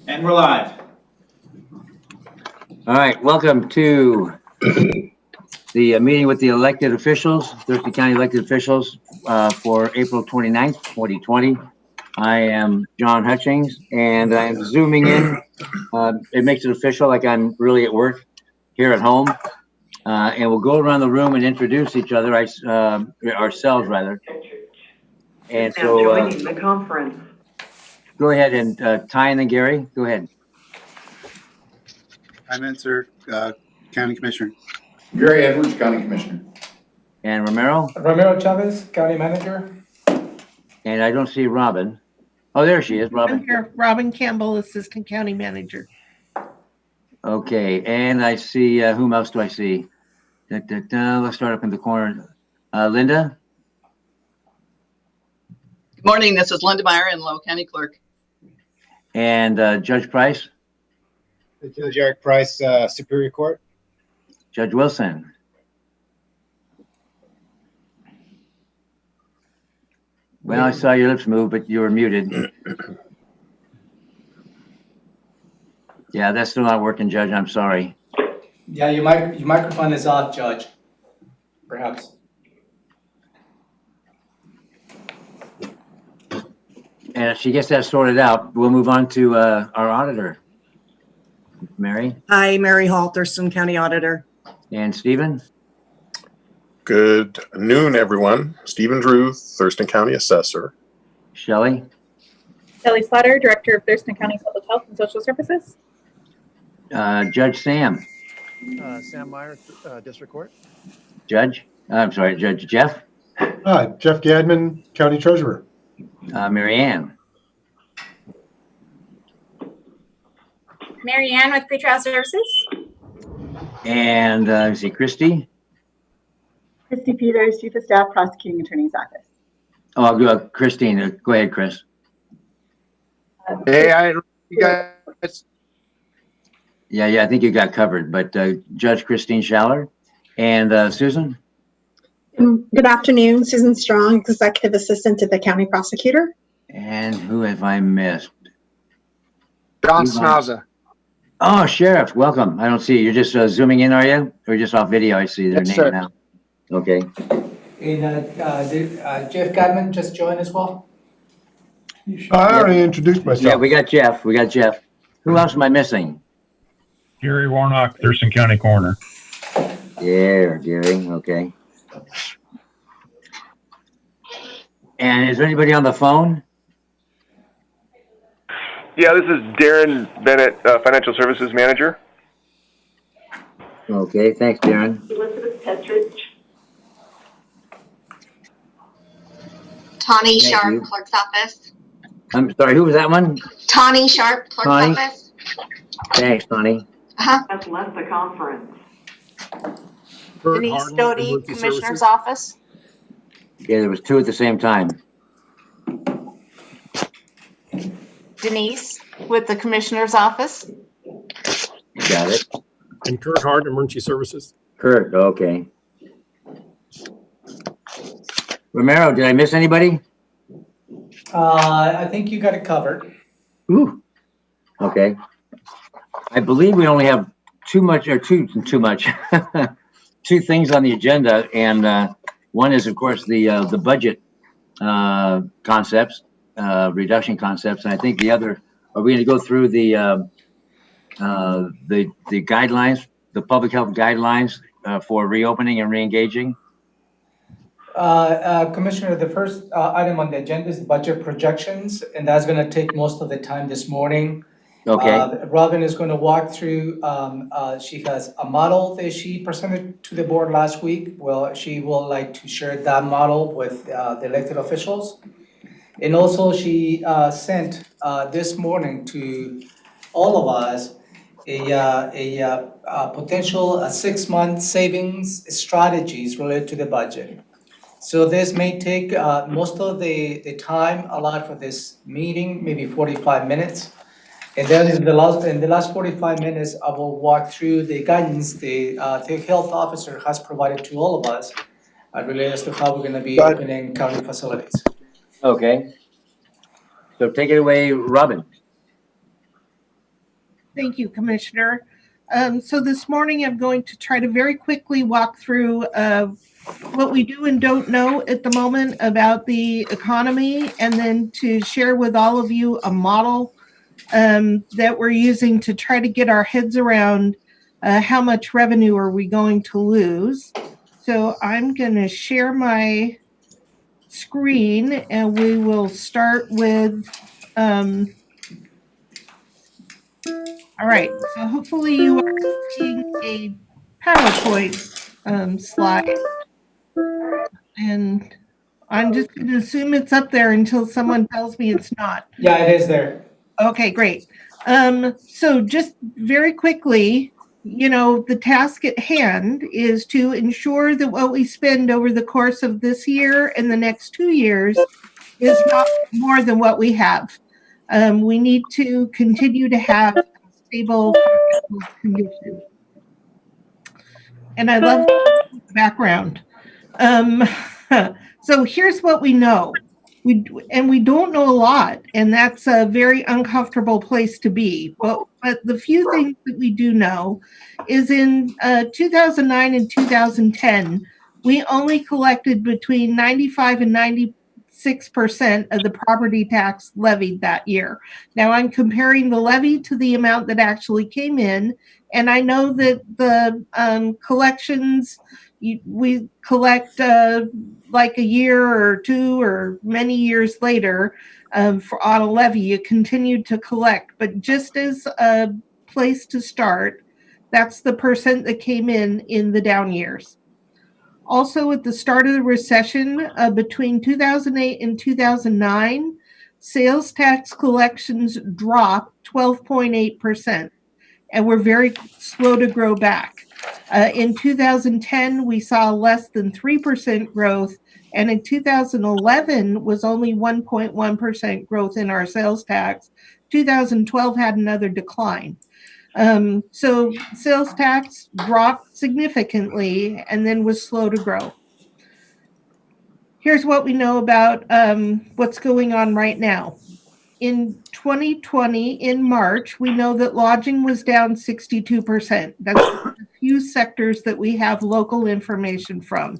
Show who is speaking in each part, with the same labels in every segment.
Speaker 1: And we're live.
Speaker 2: All right, welcome to the meeting with the elected officials, Thurston County elected officials for April 29th, 2020. I am John Hutchings, and I'm zooming in. It makes it official, like I'm really at work here at home. And we'll go around the room and introduce each other, ourselves rather. And so
Speaker 3: joining the conference.
Speaker 2: Go ahead and Ty and then Gary, go ahead.
Speaker 4: Hi, Mentor, County Commissioner.
Speaker 5: Gary Edwards, County Commissioner.
Speaker 2: And Romero?
Speaker 6: Ramiro Chavez, County Manager.
Speaker 2: And I don't see Robin. Oh, there she is, Robin.
Speaker 7: I'm here, Robin Campbell, Assistant County Manager.
Speaker 2: Okay, and I see, whom else do I see? Let's start up in the corner. Linda?
Speaker 8: Good morning, this is Linda Meyer in Low County Clerk.
Speaker 2: And Judge Price?
Speaker 9: Judge Eric Price, Superior Court.
Speaker 2: Judge Wilson? Well, I saw your lips move, but you were muted. Yeah, that's still not working, Judge. I'm sorry.
Speaker 6: Yeah, your microphone is off, Judge. Perhaps.
Speaker 2: And if she gets that sorted out, we'll move on to our auditor. Mary?
Speaker 3: Hi, Mary Hall, Thurston County Auditor.
Speaker 2: And Stephen?
Speaker 10: Good noon, everyone. Stephen Drew, Thurston County Assessor.
Speaker 2: Shelley?
Speaker 11: Shelley Slaughter, Director of Thurston County Public Health and Social Services.
Speaker 2: Judge Sam?
Speaker 9: Sam Meyer, District Court.
Speaker 2: Judge Jeff?
Speaker 12: Jeff Gadman, County Treasurer.
Speaker 2: Mary Ann?
Speaker 11: Mary Ann with Pretrial Services.
Speaker 2: And let's see, Christy?
Speaker 13: Christy Peters, Chief of Staff, Prosecuting Attorney's Office.
Speaker 2: Oh, I'll go, Christine. Go ahead, Chris.
Speaker 9: Hey, you guys.
Speaker 2: Yeah, I think you got covered, but Judge Christine Schaller and Susan?
Speaker 14: Good afternoon, Susan Strong, Executive Assistant to the County Prosecutor.
Speaker 2: And who have I missed?
Speaker 9: John Snaza.
Speaker 2: Oh, Sheriff, welcome. I don't see you. You're just zooming in, are you? Or just off video? I see their
Speaker 9: Yes,
Speaker 2: name
Speaker 9: sir.
Speaker 2: now. Okay.
Speaker 6: And did Jeff Gadman just join as well?
Speaker 12: I already introduced myself.
Speaker 2: Yeah, we got Jeff. Who else am I missing?
Speaker 15: Gary Warnock, Thurston County Coroner.
Speaker 2: Yeah, Gary. Okay. And is there anybody on the phone?
Speaker 16: Yeah, this is Darren Bennett, Financial Services Manager.
Speaker 2: Okay, thanks, Darren.
Speaker 3: Elizabeth Petridge.
Speaker 17: Tawny
Speaker 2: Thank
Speaker 17: Sharp,
Speaker 2: you.
Speaker 17: Clerk's Office.
Speaker 2: I'm sorry, who was that one?
Speaker 17: Tawny Sharp, Clerk's
Speaker 2: Tawny?
Speaker 17: Office.
Speaker 2: Thanks, Tony.
Speaker 3: That's left the conference.
Speaker 7: Denise Doty, Commissioner's Office.
Speaker 2: Yeah, there was two at the same time.
Speaker 7: Denise with the Commissioner's Office.
Speaker 2: Got it.
Speaker 12: And Kurt Hart, Emergency Services.
Speaker 2: Kurt, okay. Romero, did I miss anybody?
Speaker 6: I think you got it covered.
Speaker 2: Ooh. Okay. I believe we only have two things on the agenda, and one is, of course, the budget concepts, reduction concepts, and I think the other. Are we going to go through the guidelines, the public health guidelines for reopening and reengaging?
Speaker 6: Commissioner, the first item on the agenda is budget projections, and that's going to take most of the time this morning.
Speaker 2: Okay.
Speaker 6: Robin is going to walk through, she has a model that she presented to the board last week. Well, she will like to share that model with the elected officials. And also she sent this morning to all of us a potential 6-month savings strategies related to the budget. So this may take most of the time allotted for this meeting, maybe 45 minutes. And then in the last 45 minutes, I will walk through the guidance the health officer has provided to all of us related as to how we're going to be opening county facilities.
Speaker 2: Okay. So take it away, Robin.
Speaker 7: Thank you, Commissioner. So this morning, I'm going to try to very quickly walk through what we do and don't know at the moment about the economy, and then to share with all of you a model that we're using to try to get our heads around how much revenue are we going to lose. So I'm going to share my screen, and we will start with all right, so hopefully you are seeing a PowerPoint slide, and I'm just going to assume it's up there until someone tells me it's not.
Speaker 6: Yeah, it is there.
Speaker 7: Okay, great. So just very quickly, the task at hand is to ensure that what we spend over the course of this year and the next 2 years is not more than what we have. We need to continue to have stable conditions. And I love the background. So here's what we know. We don't know a lot, and that's a very uncomfortable place to be. But the few things that we do know is in 2009 and 2010, we only collected between 95 and 96% of the property tax levied that year. Now I'm comparing the levy to the amount that actually came in, and I know that the collections, we collect like a year or two or many years later for on a levy, you continue to collect. But just as a place to start, that's the percent that came in the down years. Also, at the start of the recession between 2008 and 2009, sales tax collections dropped 12.8%, and were very slow to grow back. In 2010, we saw less than 3% growth, and in 2011 was only 1.1% growth in our sales tax. 2012 had another decline. So sales tax dropped significantly and then was slow to grow. Here's what we know about what's going on right now. In 2020, in March, we know that lodging was down 62%. That's a few sectors that we have local information from.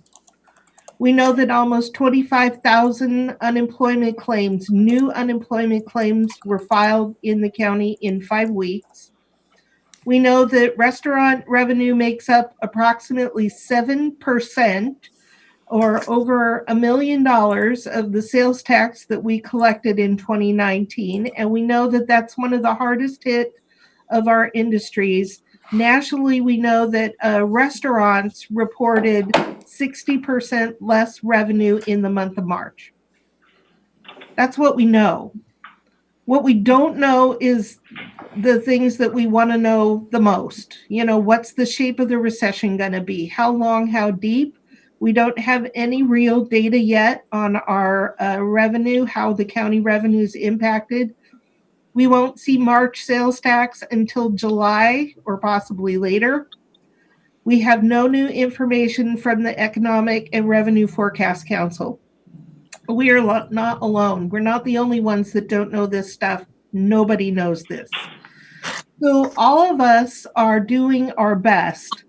Speaker 7: We know that almost 25,000 unemployment claims, new unemployment claims, were filed in the county in 5 weeks. We know that restaurant revenue makes up approximately 7%, or over $1 million of the sales tax that we collected in 2019. And we know that that's one of the hardest hit of our industries. Nationally, we know that restaurants reported 60% less revenue in the month of March. That's what we know. What we don't know is the things that we want to know the most. What's the shape of the recession going to be? How long, how deep? We don't have any real data yet on our revenue, how the county revenue is impacted. We won't see March sales tax until July or possibly later. We have no new information from the Economic and Revenue Forecast Council. We are not alone. We're not the only ones that don't know this stuff. Nobody knows this. So all of us are doing our best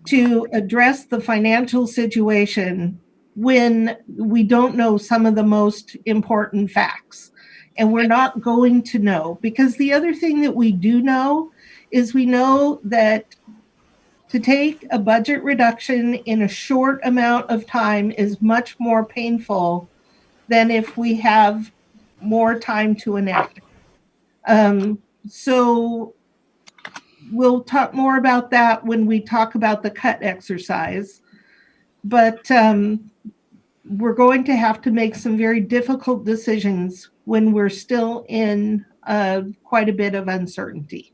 Speaker 7: to address the financial situation when we don't know some of the most important facts. And we're not going to know, because the other thing that we do know is we know that to take a budget reduction in a short amount of time is much more painful than if we have more time to enact it. So we'll talk more about that when we talk about the cut exercise. But we're going to have to make some very difficult decisions when we're still in quite a bit of uncertainty.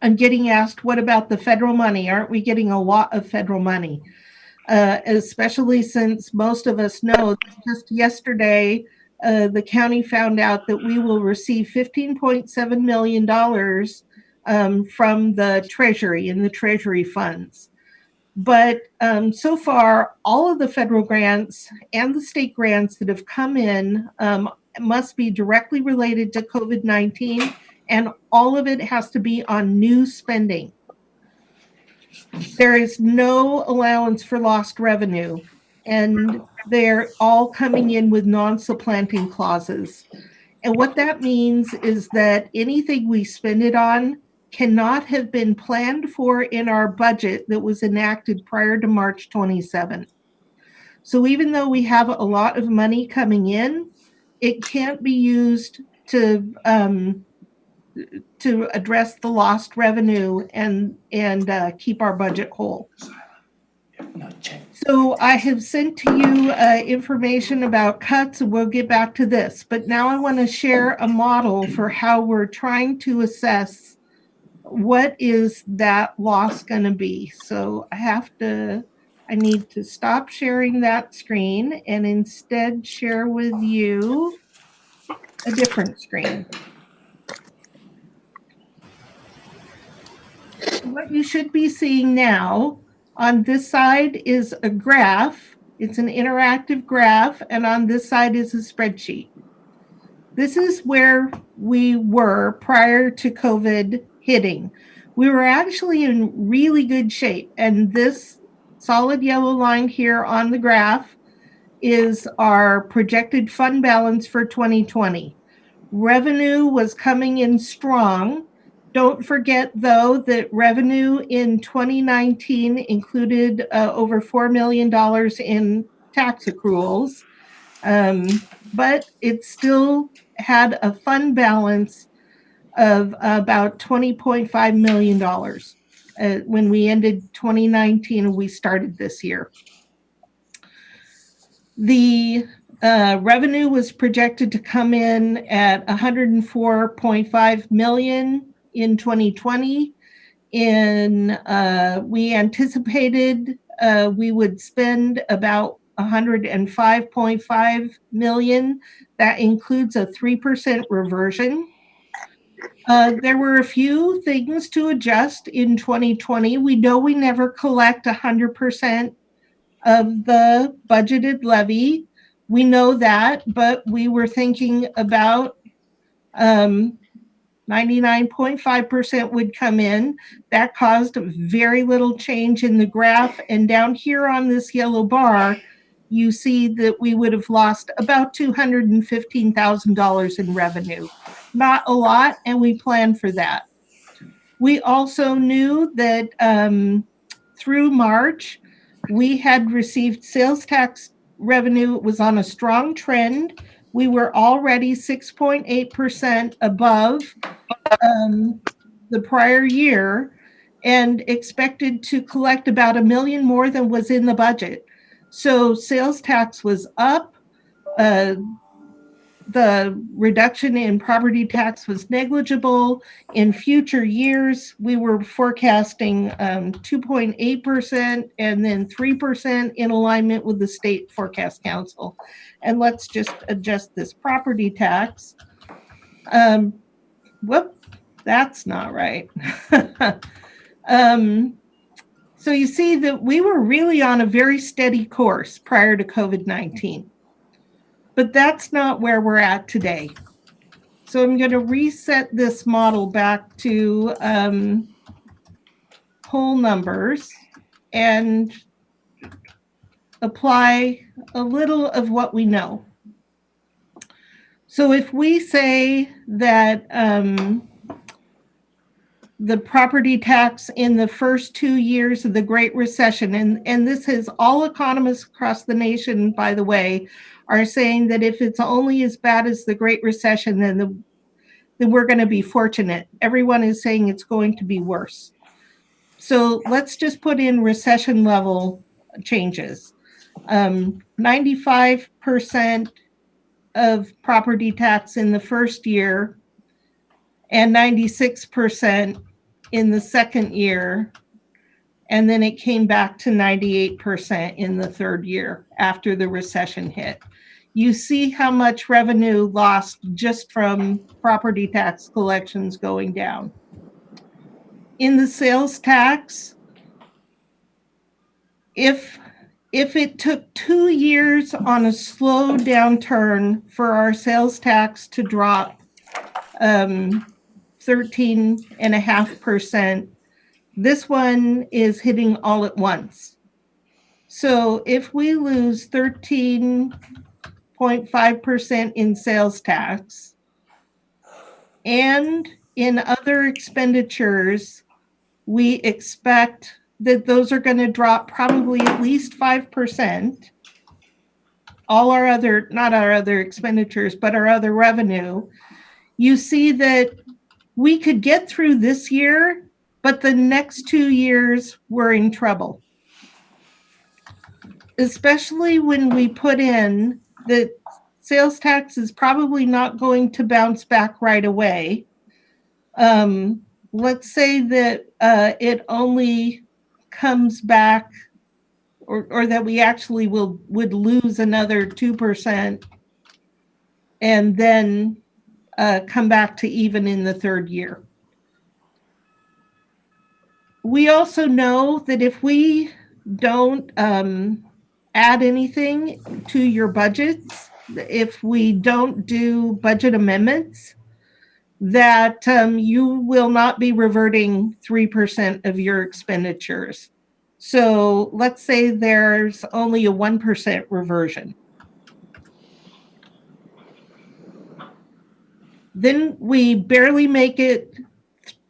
Speaker 7: I'm getting asked, what about the federal money? Aren't we getting a lot of federal money? Especially since most of us know just yesterday, the county found out that we will receive $15.7 million from the Treasury and the Treasury funds. But so far, all of the federal grants and the state grants that have come in must be directly related to COVID-19 and all of it has to be on new spending. There is no allowance for lost revenue, and they're all coming in with non-supplanting clauses. And what that means is that anything we spend it on cannot have been planned for in our budget that was enacted prior to March 27. So even though we have a lot of money coming in, it can't be used to address the lost revenue and keep our budget whole. So I have sent to you information about cuts, and we'll get back to this. But now I want to share a model for how we're trying to assess what is that loss going to be. So I need to stop sharing that screen and instead share with you a different screen. What you should be seeing now on this side is a graph. It's an interactive graph, and on this side is a spreadsheet. This is where we were prior to COVID hitting. We were actually in really good shape, and this solid yellow line here on the graph is our projected fund balance for 2020. Revenue was coming in strong. Don't forget, though, that revenue in 2019 included over $4 million in tax accruals, but it still had a fund balance of about $20.5 million when we ended 2019 and we started this year. The revenue was projected to come in at $104.5 million in 2020. We anticipated we would spend about $105.5 million. That includes a 3% reversion. There were a few things to adjust in 2020. We know we never collect 100% of the budgeted levy. We know that, but we were thinking about 99.5% would come in. That caused very little change in the graph. And down here on this yellow bar, you see that we would have lost about $215,000 in revenue. Not a lot, and we planned for that. We also knew that through March, we had received sales tax revenue. It was on a strong trend. We were already 6.8% above the prior year and expected to collect about $1 million more than was in the budget. So sales tax was up. The reduction in property tax was negligible. In future years, we were forecasting 2.8% and then 3% in alignment with the State Forecast Council. And let's just adjust this property tax. Whoop, that's not right. So you see that we were really on a very steady course prior to COVID-19. But that's not where we're at today. So I'm going to reset this model back to whole numbers and apply a little of what we know. So if we say that the property tax in the first 2 years of the Great Recession, and this is all economists across the nation, by the way, are saying that if it's only as bad as the Great Recession, then we're going to be fortunate. Everyone is saying it's going to be worse. So let's just put in recession level changes. 95% of property tax in the first year and 96% in the second year. And then it came back to 98% in the third year after the recession hit. You see how much revenue lost just from property tax collections going down. In the sales tax, if it took 2 years on a slow downturn for our sales tax to drop 13.5%. This one is hitting all at once. So if we lose 13.5% in sales tax and in other expenditures, we expect that those are going to drop probably at least 5%. All our other, not our other expenditures, but our other revenue, you see that we could get through this year, but the next 2 years we're in trouble. Especially when we put in that sales tax is probably not going to bounce back right away. Let's say that it only comes back, or that we actually would lose another 2% and then come back to even in the third year. We also know that if we don't add anything to your budgets, if we don't do budget amendments, that you will not be reverting 3% of your expenditures. So let's say there's only a 1% reversion. Then we barely make it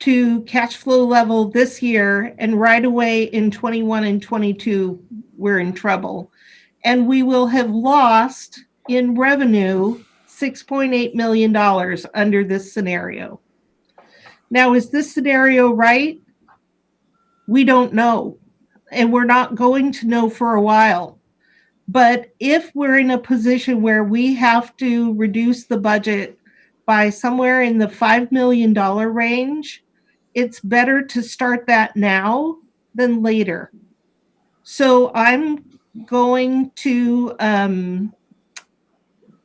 Speaker 7: to cash flow level this year, and right away in 21 and 22, we're in trouble. And we will have lost in revenue $6.8 million under this scenario. Now, is this scenario right? We don't know, and we're not going to know for a while. But if we're in a position where we have to reduce the budget by somewhere in the $5 million range, it's better to start that now than later. So I'm going to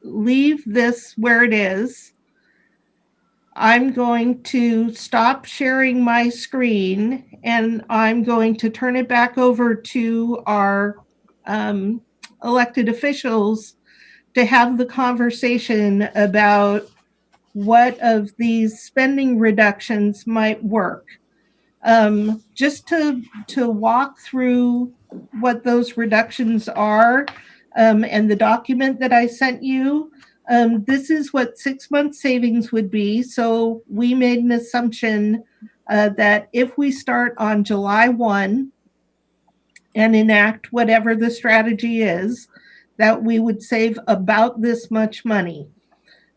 Speaker 7: leave this where it is. I'm going to stop sharing my screen, and I'm going to turn it back over to our elected officials to have the conversation about what of these spending reductions might work. Just to walk through what those reductions are, and the document that I sent you, this is what 6 month savings would be. So we made an assumption that if we start on July 1 and enact whatever the strategy is, that we would save about this much money.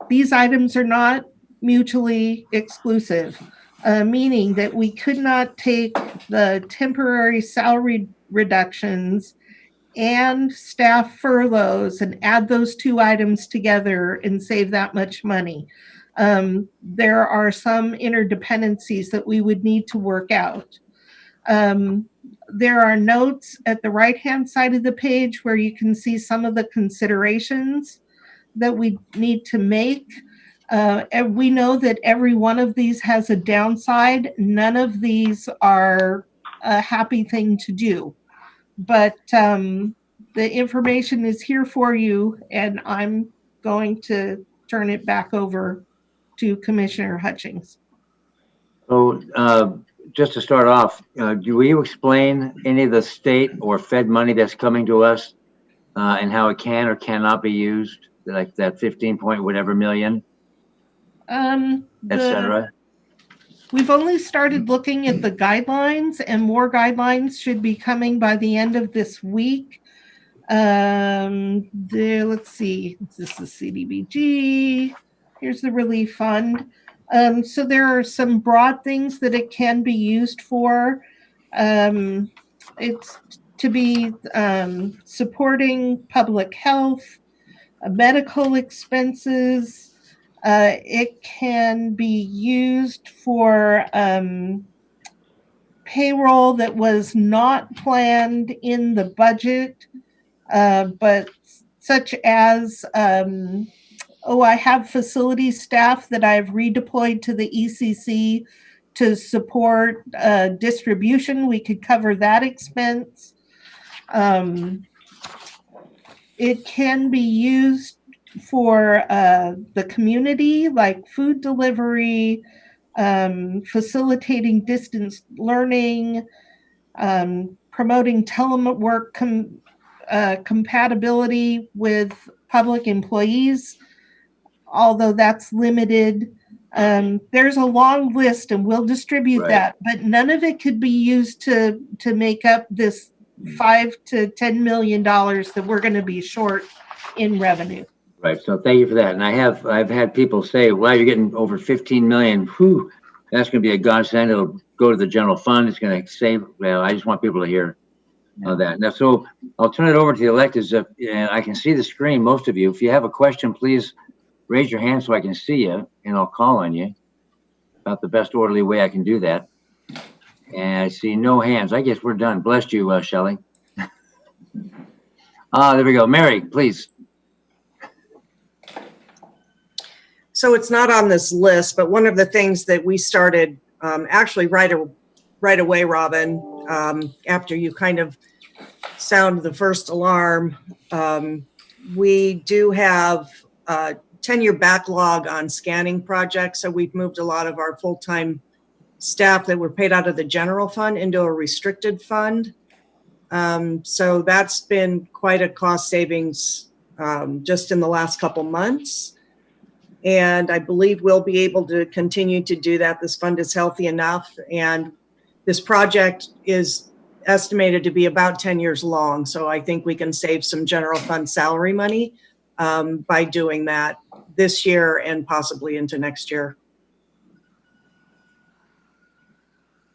Speaker 7: These items are not mutually exclusive, meaning that we could not take the temporary salary reductions and staff furloughs and add those two items together and save that much money. There are some interdependencies that we would need to work out. There are notes at the right-hand side of the page where you can see some of the considerations that we need to make. And we know that every one of these has a downside. None of these are a happy thing to do. But the information is here for you, and I'm going to turn it back over to Commissioner Hutchings.
Speaker 2: So just to start off, do you explain any of the state or Fed money that's coming to us and how it can or cannot be used, like that 15 point whatever million, etc.?
Speaker 7: We've only started looking at the guidelines, and more guidelines should be coming by the end of this week. Let's see, this is CDBG. Here's the relief fund. So there are some broad things that it can be used for. It's to be supporting public health, medical expenses. It can be used for payroll that was not planned in the budget, but such as, I have facility staff that I've redeployed to the ECC to support distribution. We could cover that expense. It can be used for the community, like food delivery, facilitating distance learning, promoting telework compatibility with public employees, although that's limited. There's a long list, and we'll distribute that, but none of it could be used to make up this $5 to $10 million that we're going to be short in revenue.
Speaker 2: Right. So thank you for that. And I've had people say, "Wow, you're getting over 15 million. Whew, that's going to be a godsend. It'll go to the general fund. It's going to save." Well, I just want people to hear that. Now, so I'll turn it over to the electeds. And I can see the screen. Most of you, if you have a question, please raise your hand so I can see you, and I'll call on you. About the best orderly way I can do that. And I see no hands. I guess we're done. Bless you, Shelley. There we go. Mary, please.
Speaker 3: So it's not on this list, but one of the things that we started actually right away, Robin, after you kind of sound the first alarm, we do have a 10-year backlog on scanning projects. So we've moved a lot of our full-time staff that were paid out of the general fund into a restricted fund. So that's been quite a cost savings just in the last couple months. And I believe we'll be able to continue to do that. This fund is healthy enough. And this project is estimated to be about 10 years long. So I think we can save some general fund salary money by doing that this year and possibly into next year.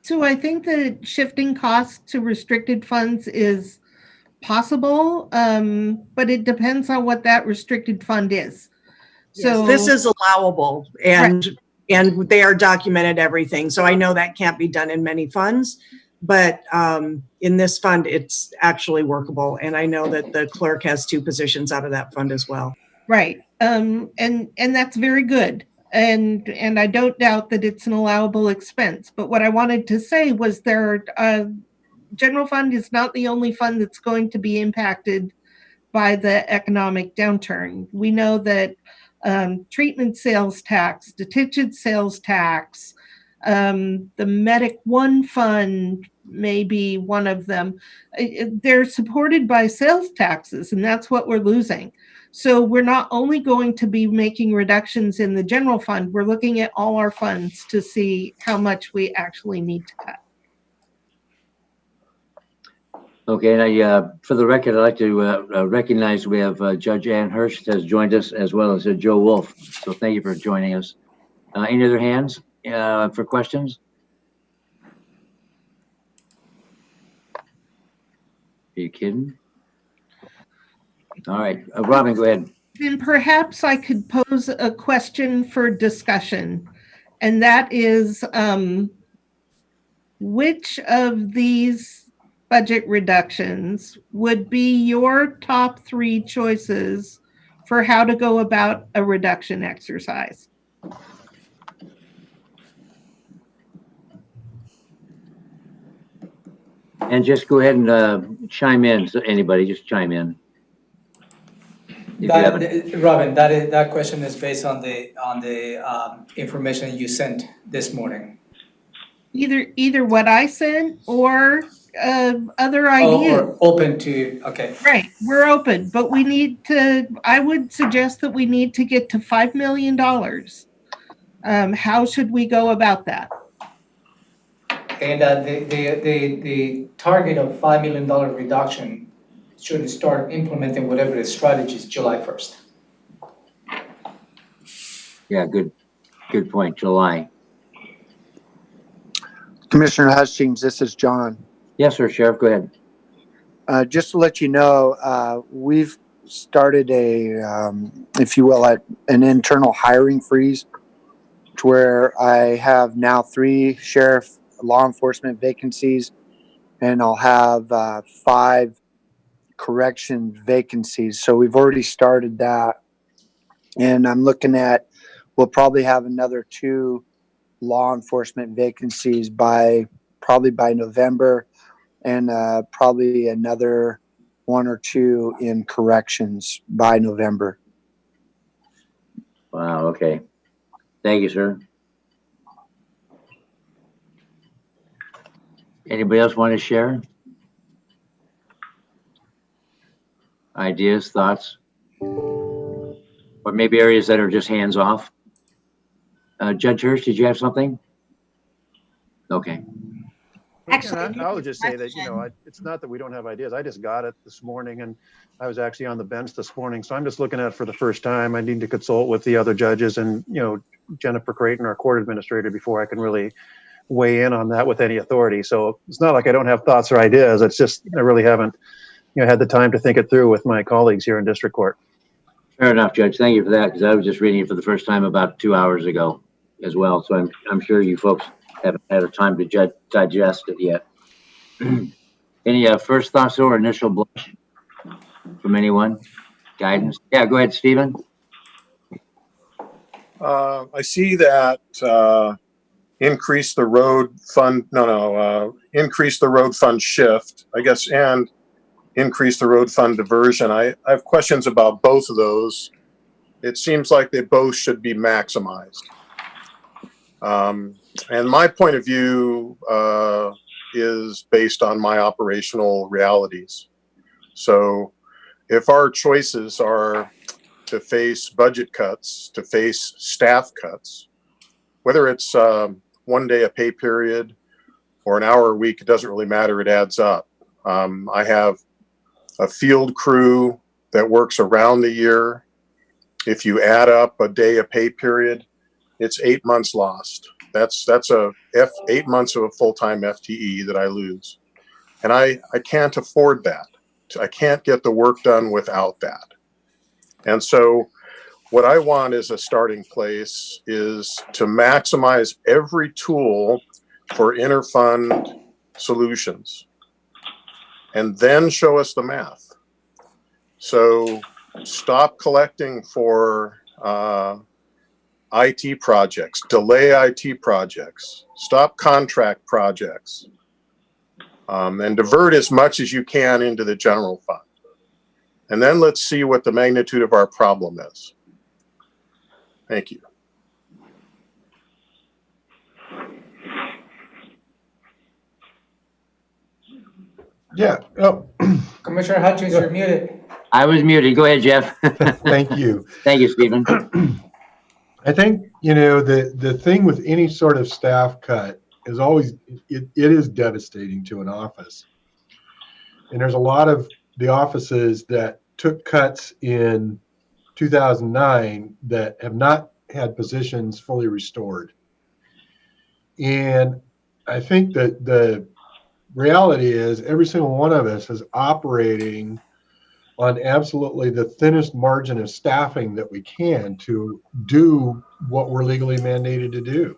Speaker 7: So I think that shifting costs to restricted funds is possible, but it depends on what that restricted fund is. So
Speaker 3: Yes, this is allowable, and they are documented everything. So I know that can't be done in many funds, but in this fund, it's actually workable. And I know that the clerk has 2 positions out of that fund as well.
Speaker 7: Right. And that's very good. And I don't doubt that it's an allowable expense. But what I wanted to say was general fund is not the only fund that's going to be impacted by the economic downturn. We know that treatment sales tax, detention sales tax, the Medic One Fund may be one of them. They're supported by sales taxes, and that's what we're losing. So we're not only going to be making reductions in the general fund, we're looking at all our funds to see how much we actually need to cut.
Speaker 2: Okay, and for the record, I'd like to recognize we have Judge Ann Hurst has joined us, as well as Joe Wolf. So thank you for joining us. Any other hands for questions? Are you kidding? All right, Robin, go ahead.
Speaker 7: Then perhaps I could pose a question for discussion, and that is, which of these budget reductions would be your top 3 choices for how to go about a reduction exercise?
Speaker 2: And just go ahead and chime in. So anybody, just chime in.
Speaker 6: Robin, that question is based on the information you sent this morning.
Speaker 7: Either what I sent or other ideas.
Speaker 6: Or open to, okay.
Speaker 7: Right, we're open, but we need to, I would suggest that we need to get to $5 million. How should we go about that?
Speaker 6: And the target of $5 million reduction should start implementing whatever the strategy is July 1st.
Speaker 2: Yeah, good point, July.
Speaker 1: Commissioner Hutchings, this is John.
Speaker 2: Yes, sir, Sheriff, go ahead.
Speaker 1: Just to let you know, we've started if you will, an internal hiring freeze to where I have now 3 sheriff law enforcement vacancies, and I'll have 5 correction vacancies. So we've already started that. And I'm looking at, we'll probably have another 2 law enforcement vacancies probably by November, and probably another 1 or 2 in corrections by November.
Speaker 2: Wow, okay. Thank you, sir. Anybody else want to share? Ideas, thoughts? Or maybe areas that are just hands off? Judge Hirsch, did you have something? Okay.
Speaker 7: Actually,
Speaker 18: I would just say that, it's not that we don't have ideas. I just got it this morning and I was actually on the bench this morning. So I'm just looking at it for the first time. I need to consult with the other judges and, Jennifer Creighton, our court administrator, before I can really weigh in on that with any authority. So it's not like I don't have thoughts or ideas. It's just, I really haven't, had the time to think it through with my colleagues here in district court.
Speaker 2: Fair enough, Judge. Thank you for that, because I was just reading it for the first time about 2 hours ago as well. So I'm sure you folks haven't had a time to digest it yet. Any first thoughts or initial blush from anyone? Guidance? Yeah, go ahead, Stephen.
Speaker 10: I see that increase the road fund shift, I guess, and increase the road fund diversion. I have questions about both of those. It seems like they both should be maximized. And my point of view is based on my operational realities. So if our choices are to face budget cuts, to face staff cuts, whether it's 1 day a pay period or an hour a week, it doesn't really matter. It adds up. I have a field crew that works around the year. If you add up a day a pay period, it's 8 months lost. That's 8 months of a full-time FTE that I lose. And I can't afford that. I can't get the work done without that. And so what I want as a starting place is to maximize every tool for interfund solutions and then show us the math. So stop collecting for IT projects, delay IT projects, stop contract projects, and divert as much as you can into the general fund. And then let's see what the magnitude of our problem is. Thank you.
Speaker 12: Yeah. Oh.
Speaker 6: Commissioner Hutchins, you're muted.
Speaker 2: I was muted. Go ahead, Jeff.
Speaker 12: Thank you.
Speaker 2: Thank you, Stephen.
Speaker 12: I think, the thing with any sort of staff cut is always, it is devastating to an office. And there's a lot of the offices that took cuts in 2009 that have not had positions fully restored. And I think that the reality is every single one of us is operating on absolutely the thinnest margin of staffing that we can to do what we're legally mandated to do.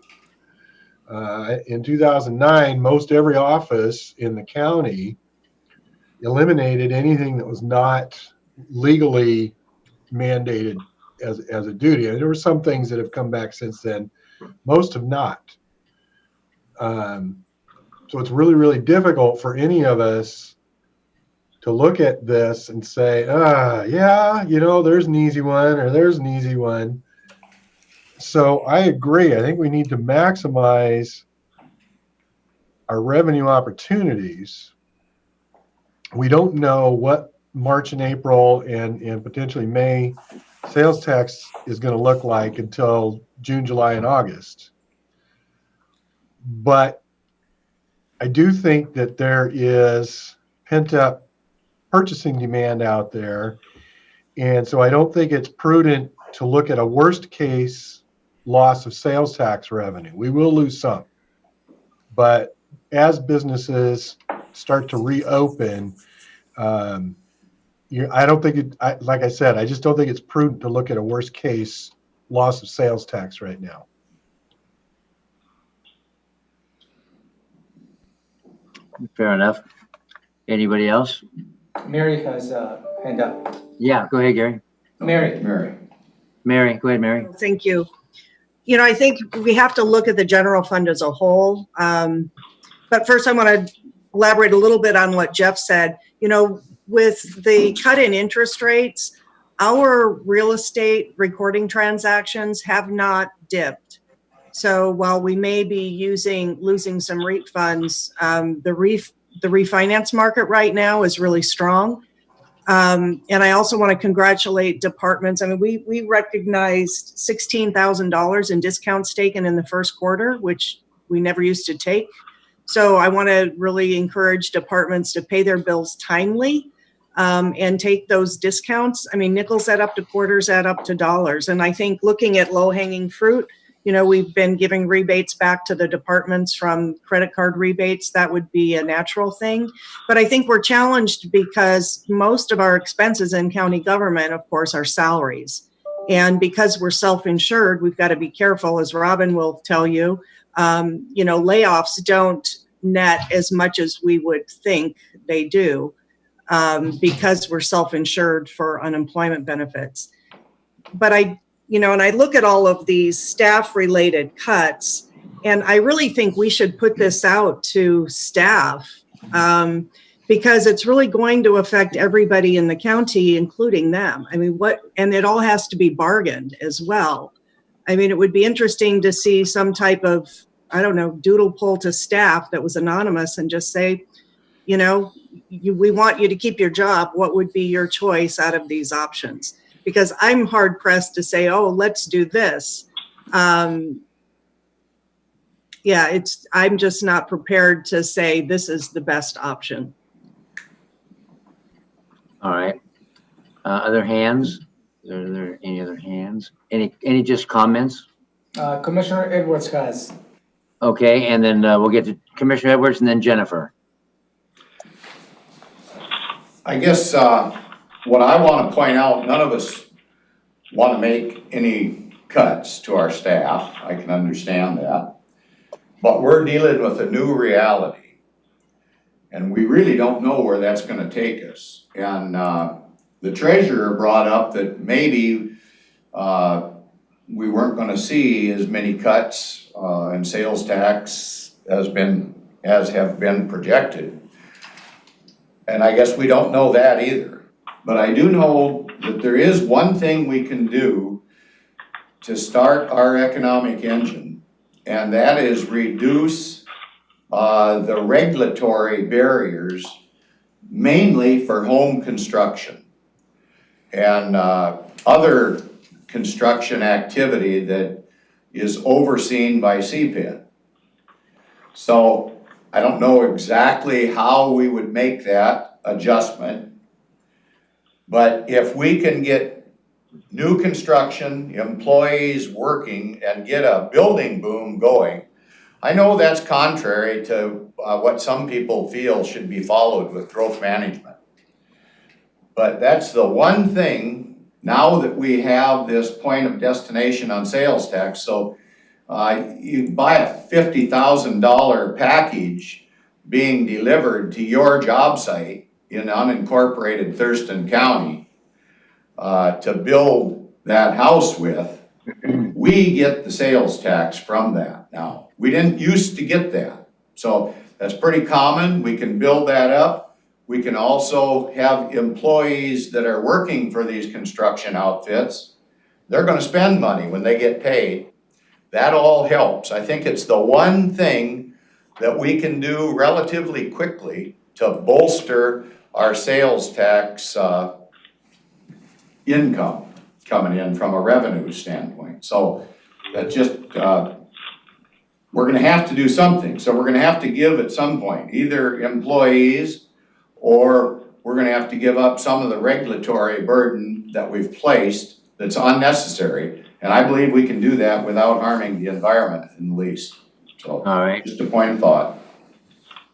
Speaker 12: In 2009, most every office in the county eliminated anything that was not legally mandated as a duty. And there were some things that have come back since then. Most have not. So it's really, really difficult for any of us to look at this and say, yeah, there's an easy one or there's an easy one. So I agree. I think we need to maximize our revenue opportunities. We don't know what March and April and potentially May sales tax is going to look like until June, July, and August. But I do think that there is pent-up purchasing demand out there. And so I don't think it's prudent to look at a worst case loss of sales tax revenue. We will lose some. But as businesses start to reopen, I don't think like I said, I just don't think it's prudent to look at a worst case loss of sales tax right now.
Speaker 2: Fair enough. Anybody else?
Speaker 6: Mary has a hand up.
Speaker 2: Yeah, go ahead, Gary.
Speaker 6: Mary.
Speaker 2: Mary, go ahead, Mary.
Speaker 3: Thank you. I think we have to look at the general fund as a whole. But first I want to elaborate a little bit on what Jeff said. With the cut in interest rates, our real estate recording transactions have not dipped So while we may be losing some REAP funds, the refinance market right now is really strong. And I also want to congratulate departments. I mean, we recognized $16,000 in discounts taken in the first quarter, which we never used to take. So I want to really encourage departments to pay their bills timely and take those discounts. I mean, nickels add up to quarters, add up to dollars. And I think looking at low-hanging fruit, you know, we've been giving rebates back to the departments from credit card rebates. That would be a natural thing. But I think we're challenged because most of our expenses in county government, of course, are salaries. And because we're self-insured, we've got to be careful, as Robin will tell you. You know, layoffs don't net as much as we would think they do because we're self-insured for unemployment benefits. But and I look at all of these staff-related cuts, and I really think we should put this out to staff because it's really going to affect everybody in the county, including them. I mean, and it all has to be bargained as well. I mean, it would be interesting to see some type of, I don't know, doodle poll to staff that was anonymous and just say, you know, we want you to keep your job. What would be your choice out of these options? Because I'm hard pressed to say, oh, let's do this. I'm just not prepared to say this is the best option.
Speaker 2: All right. Other hands? Are there any other hands? Any just comments?
Speaker 6: Commissioner Edwards has.
Speaker 2: Okay, and then we'll get to Commissioner Edwards and then Jennifer.
Speaker 5: I guess what I want to point out, none of us want to make any cuts to our staff. I can understand that. But we're dealing with a new reality. And we really don't know where that's going to take us. And the treasurer brought up that maybe we weren't going to see as many cuts in sales tax as have been projected. And I guess we don't know that either. But I do know that there is one thing we can do to start our economic engine, and that is reduce the regulatory barriers, mainly for home construction and other construction activity that is overseen by CPID. So I don't know exactly how we would make that adjustment, but if we can get new construction, employees working, and get a building boom going, I know that's contrary to what some people feel should be followed with growth management. But that's the one thing, now that we have this point of destination on sales tax, so you buy a $50,000 package being delivered to your job site in unincorporated Thurston County to build that house with, we get the sales tax from that now. We didn't used to get that. So that's pretty common. We can build that up. We can also have employees that are working for these construction outfits. They're going to spend money when they get paid. That all helps. I think it's the one thing that we can do relatively quickly to bolster our sales tax income coming in from a revenue standpoint. So that just, we're gonna have to do something. So we're gonna have to give at some point, either employees or we're gonna have to give up some of the regulatory burden that we've placed that's unnecessary. And I believe we can do that without harming the environment in the least. So,
Speaker 2: all right,
Speaker 5: just a point of thought.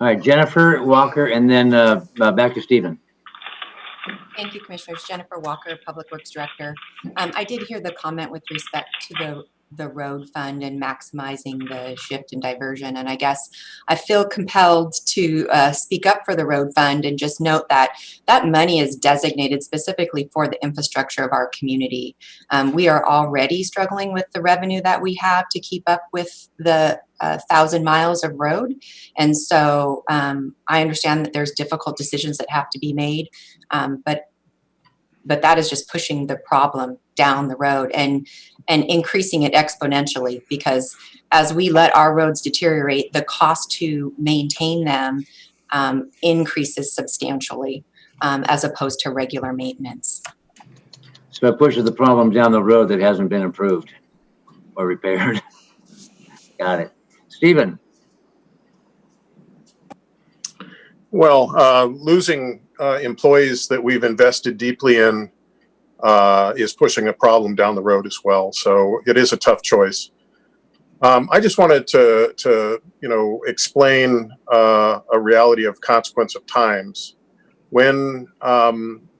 Speaker 2: All right, Jennifer Walker, and then back to Stephen.
Speaker 19: Thank you, Commissioners. Jennifer Walker, Public Works Director. I did hear the comment with respect to the road fund and maximizing the shift and diversion. And I guess I feel compelled to speak up for the road fund and just note that that money is designated specifically for the infrastructure of our community. We are already struggling with the revenue that we have to keep up with the 1,000 miles of road. And so I understand that there's difficult decisions that have to be made, but but that is just pushing the problem down the road and increasing it exponentially, because as we let our roads deteriorate, the cost to maintain them increases substantially, as opposed to regular maintenance.
Speaker 2: So it pushes the problem down the road that hasn't been improved or repaired. Got it. Stephen?
Speaker 10: Well, losing employees that we've invested deeply in is pushing a problem down the road as well. So it is a tough choice. I just wanted to explain a reality of consequence of times. When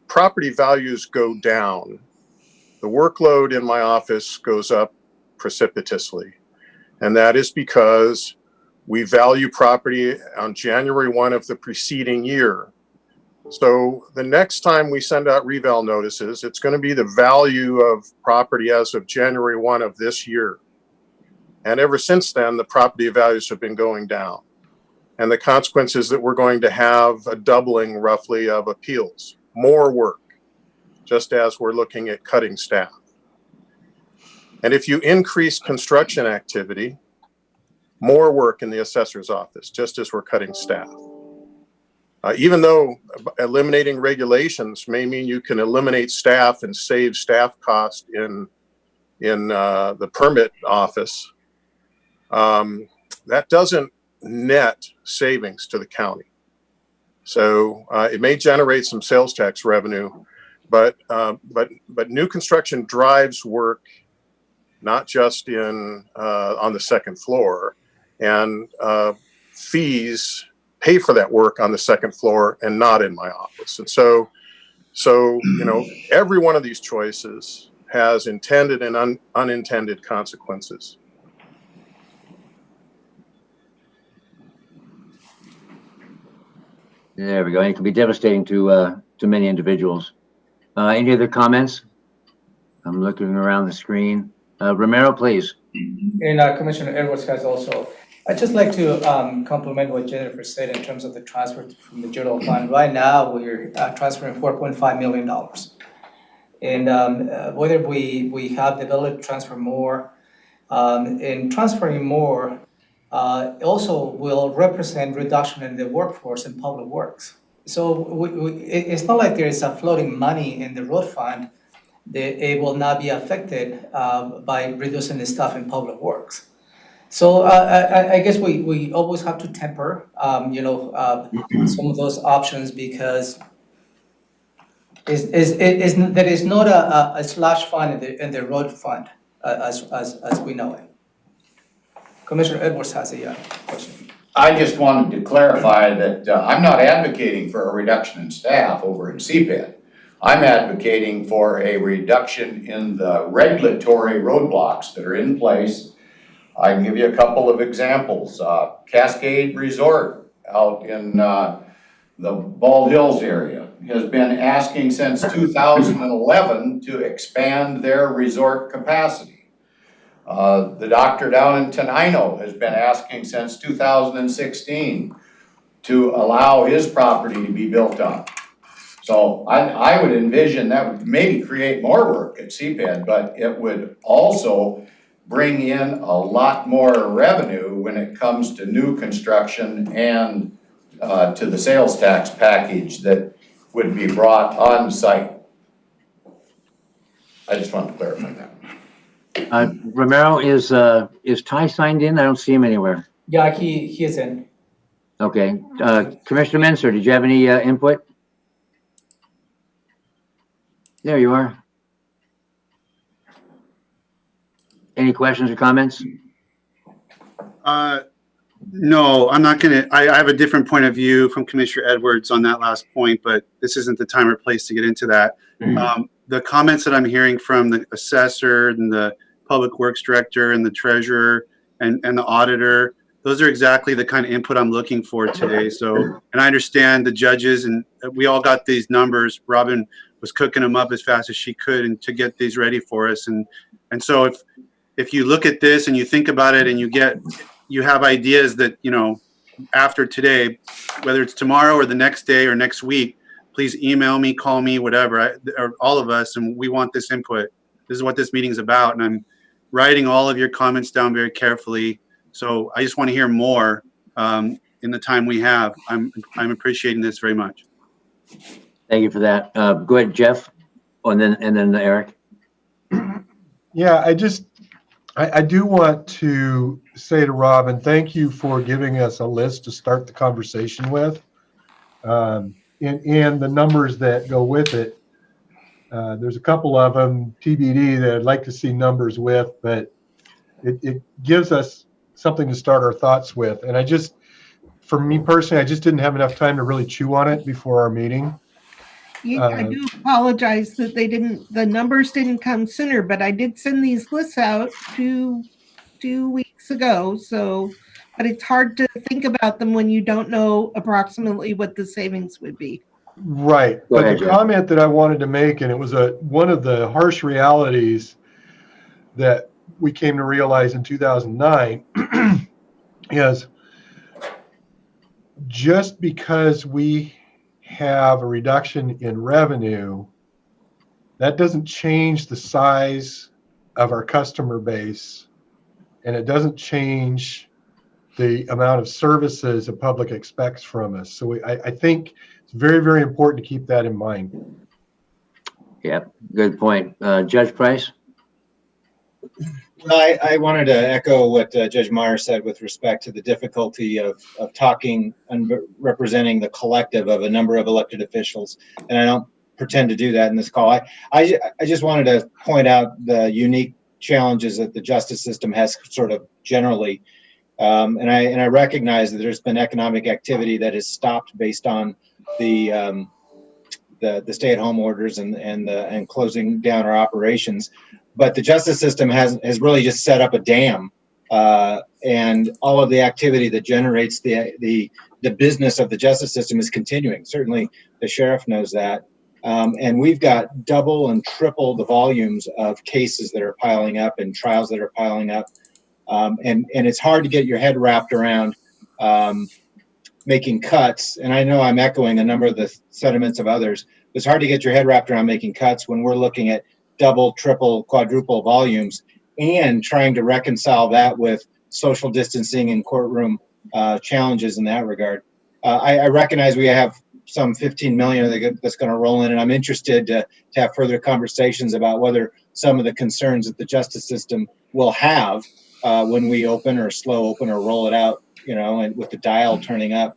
Speaker 10: property values go down, the workload in my office goes up precipitously. And that is because we value property on January 1 of the preceding year. So the next time we send out reval notices, it's going to be the value of property as of January 1 of this year. And ever since then, the property values have been going down. And the consequence is that we're going to have a doubling roughly of appeals, more work, just as we're looking at cutting staff. And if you increase construction activity, more work in the assessor's office, just as we're cutting staff. Even though eliminating regulations may mean you can eliminate staff and save staff cost in the permit office, that doesn't net savings to the county. So it may generate some sales tax revenue, but new construction drives work, not just on the second floor, and fees pay for that work on the second floor and not in my office. And so every one of these choices has intended and unintended consequences.
Speaker 2: There we go. It can be devastating to many individuals. Any other comments? I'm looking around the screen. Romero, please.
Speaker 6: And Commissioner Edwards has also. I'd just like to compliment what Jennifer said in terms of the transfer from the general fund. Right now, we're transferring $4.5 million. And whether we have the ability to transfer more, and transferring more also will represent reduction in the workforce in public works. So it's not like there is a floating money in the road fund that it will not be affected by reducing the staff in public works. So I guess we always have to temper, some of those options, because there is not a slash fund in the road fund as we know it. Commissioner Edwards has a question.
Speaker 5: I just wanted to clarify that I'm not advocating for a reduction in staff over in CPED. I'm advocating for a reduction in the regulatory roadblocks that are in place. I can give you a couple of examples. Cascade Resort out in the Bald Hills area has been asking since 2011 to expand their resort capacity. The doctor down in Tenino has been asking since 2016 to allow his property to be built on. So I would envision that would maybe create more work at CPED, but it would also bring in a lot more revenue when it comes to new construction and to the sales tax package that would be brought on site. I just wanted to clarify that.
Speaker 2: Romero, is Ty signed in? I don't see him anywhere.
Speaker 6: Yeah, he is in.
Speaker 2: Okay. Commissioner Minster, did you have any input? There you are. Any questions or comments?
Speaker 4: No, I'm not gonna, I have a different point of view from Commissioner Edwards on that last point, but this isn't the time or place to get into that. The comments that I'm hearing from the assessor and the public works director and the treasurer and the auditor, those are exactly the kind of input I'm looking for today. So, and I understand the judges, and we all got these numbers. Robin was cooking them up as fast as she could and to get these ready for us. And so if you look at this and you think about it and you have ideas that, after today, whether it's tomorrow or the next day or next week, please email me, call me, whatever, or all of us, and we want this input. This is what this meeting's about, and I'm writing all of your comments down very carefully. So I just want to hear more in the time we have. I'm appreciating this very much.
Speaker 2: Thank you for that. Go ahead, Jeff, and then Eric.
Speaker 12: Yeah, I do want to say to Robin, thank you for giving us a list to start the conversation with, and the numbers that go with it. There's a couple of them, TBD, that I'd like to see numbers with, but it gives us something to start our thoughts with. And for me personally, I just didn't have enough time to really chew on it before our meeting.
Speaker 7: I do apologize that the numbers didn't come sooner, but I did send these lists out two weeks ago. But it's hard to think about them when you don't know approximately what the savings would be.
Speaker 12: Right.
Speaker 2: Go ahead,
Speaker 12: the
Speaker 2: Jeff.
Speaker 12: comment that I wanted to make, and it was one of the harsh realities that we came to realize in 2009, is just because we have a reduction in revenue, that doesn't change the size of our customer base, and it doesn't change the amount of services the public expects from us. So I think it's very, very important to keep that in mind.
Speaker 2: Yeah, good point. Judge Price?
Speaker 9: Well, I wanted to echo what Judge Meyer said with respect to the difficulty of talking and representing the collective of a number of elected officials. And I don't pretend to do that in this call. I just wanted to point out the unique challenges that the justice system has sort of generally. And I recognize that there's been economic activity that has stopped based on the stay-at-home orders and closing down our operations. But the justice system has really just set up a dam, and all of the activity that generates the business of the justice system is continuing. Certainly, the sheriff knows that, and we've got double and triple the volumes of cases that are piling up and trials that are piling up, and it's hard to get your head wrapped around making cuts. And I know I'm echoing a number of the sentiments of others. It's hard to get your head wrapped around making cuts when we're looking at double, triple, quadruple volumes and trying to reconcile that with social distancing and courtroom challenges in that regard. I recognize we have some 15 million that's going to roll in, and I'm interested to have further conversations about whether some of the concerns that the justice system will have when we open or slow open or roll it out, and with the dial turning up,